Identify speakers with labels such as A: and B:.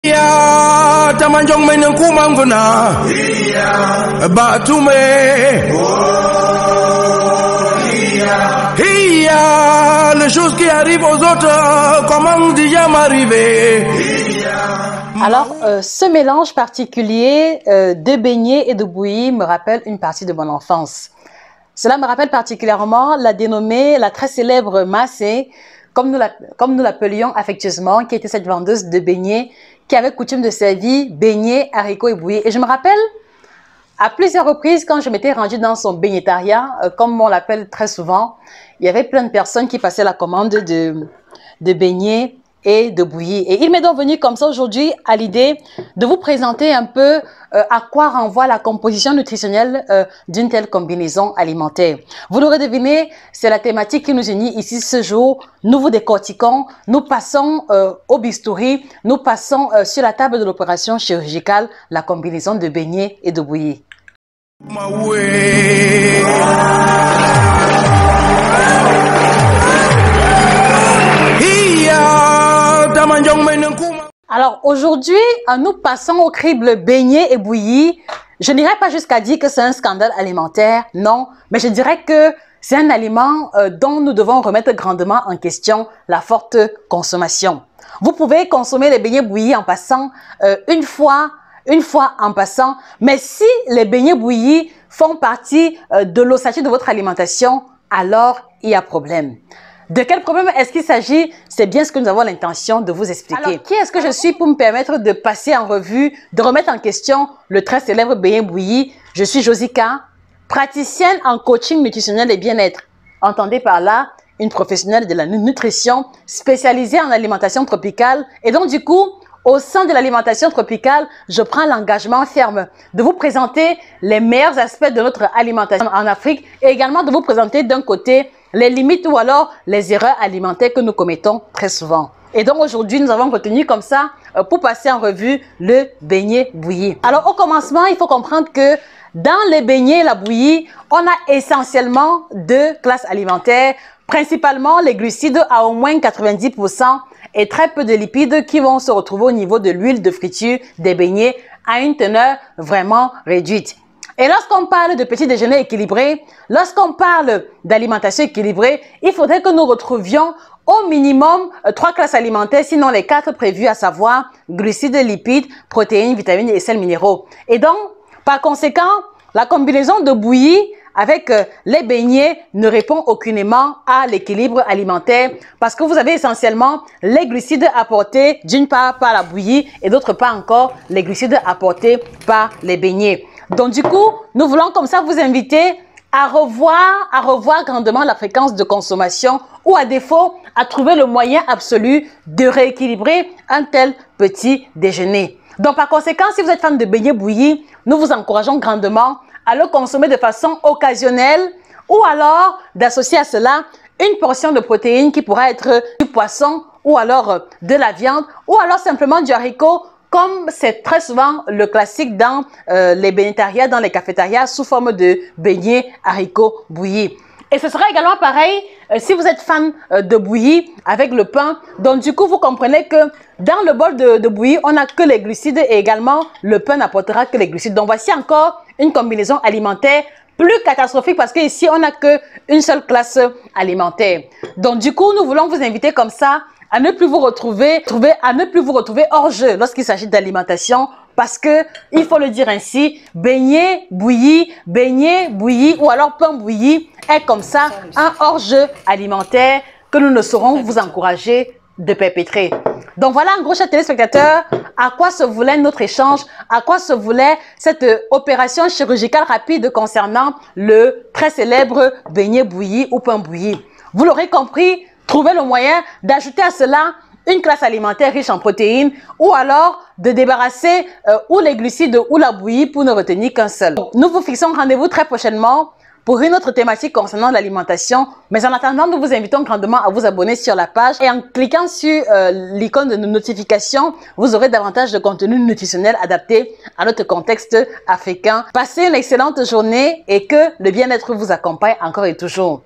A: Ya tamanjong may nang kumanguna batume hiya les choses qui arrivent aux autres comment déjà m'arriver.
B: Alors, ce mélange particulier de beignets et de bouillie me rappelle une partie de mon enfance. Cela me rappelle particulièrement la dénommée, la très célèbre Massé, comme nous l'appelions affectueusement, qui était cette vendeuse de beignets qui avait coutume de servir beignets, haricots et bouillie. Et je me rappelle à plusieurs reprises quand je m'étais rendue dans son beignétariat, comme on l'appelle très souvent, il y avait plein de personnes qui passaient la commande de beignets et de bouillie. Et il m'est donc venu comme ça aujourd'hui à l'idée de vous présenter un peu à quoi renvoie la composition nutritionnelle d'une telle combinaison alimentaire. Vous l'aurez deviné, c'est la thématique qui nous unit ici ce jour. Nous vous décortiquons, nous passons au bistouri, nous passons sur la table de l'opération chirurgicale la combinaison de beignets et de bouillie. Alors aujourd'hui, nous passons au crible beignets et bouillie. Je n'irai pas jusqu'à dire que c'est un scandale alimentaire, non, mais je dirais que c'est un aliment dont nous devons remettre grandement en question la forte consommation. Vous pouvez consommer les beignets bouillis en passant une fois en passant, mais si les beignets bouillis font partie de l'ossature de votre alimentation, alors il y a problème. De quel problème est-ce qu'il s'agit? C'est bien ce que nous avons l'intention de vous expliquer. Alors, qui est-ce que je suis pour me permettre de passer en revue, de remettre en question le très célèbre beignet bouilli? Je suis Josica, praticienne en coaching nutritionnel et bien-être. Entendez par là une professionnelle de la nutrition spécialisée en alimentation tropicale. Et donc du coup, au sein de l'alimentation tropicale, je prends l'engagement ferme de vous présenter les meilleurs aspects de notre alimentation en Afrique et également de vous présenter d'un côté les limites ou alors les erreurs alimentaires que nous commettons très souvent. Et donc aujourd'hui, nous avons retenu comme ça pour passer en revue le beignet bouilli. Alors au commencement, il faut comprendre que dans les beignets et la bouillie, on a essentiellement deux classes alimentaires, principalement les glucides à au moins 90% et très peu de lipides qui vont se retrouver au niveau de l'huile de friture des beignets à une teneur vraiment réduite. Et lorsqu'on parle de petit déjeuner équilibré, lorsqu'on parle d'alimentation équilibrée, il faudrait que nous retrouvions au minimum 3 classes alimentaires, sinon les 4 prévues, à savoir glucides, lipides, protéines, vitamines et sels minéraux. Et donc, par conséquent, la combinaison de bouillie avec les beignets ne répond aucunement à l'équilibre alimentaire parce que vous avez essentiellement les glucides apportés d'une part par la bouillie et d'autre part encore les glucides apportés par les beignets. Donc du coup, nous voulons comme ça vous inviter à revoir grandement la fréquence de consommation ou à défaut, à trouver le moyen absolu de rééquilibrer un tel petit déjeuner. Donc par conséquent, si vous êtes fan de beignets bouillis, nous vous encourageons grandement à le consommer de façon occasionnelle ou alors d'associer à cela une portion de protéines qui pourra être du poisson ou alors de la viande ou alors simplement du haricot, comme c'est très souvent le classique dans les beignétariats, dans les cafétérias, sous forme de beignets haricots bouillis. Et ce sera également pareil si vous êtes fan de bouillie avec le pain. Donc du coup, vous comprenez que dans le bol de bouillie, on n'a que les glucides et également le pain n'apportera que les glucides. Donc voici encore une combinaison alimentaire plus catastrophique parce qu'ici, on n'a qu'une seule classe alimentaire. Donc du coup, nous voulons vous inviter comme ça à ne plus vous retrouver hors jeu lorsqu'il s'agit d'alimentation parce que, il faut le dire ainsi, beignet bouilli ou alors pain bouilli est comme ça un hors-jeu alimentaire que nous ne saurons vous encourager de perpétrer. Donc voilà en gros, chers téléspectateurs, à quoi se voulait notre échange, à quoi se voulait cette opération chirurgicale rapide concernant le très célèbre beignet bouilli ou pain bouilli. Vous l'aurez compris, trouvez le moyen d'ajouter à cela une classe alimentaire riche en protéines ou alors de débarrasser ou les glucides ou la bouillie pour ne retenir qu'un seul. Nous vous fixons rendez-vous très prochainement pour une autre thématique concernant l'alimentation. Mais en attendant, nous vous invitons grandement à vous abonner sur la page et en cliquant sur l'icône de notification, vous aurez davantage de contenu nutritionnel adapté à notre contexte africain. Passez une excellente journée et que le bien-être vous accompagne encore et toujours.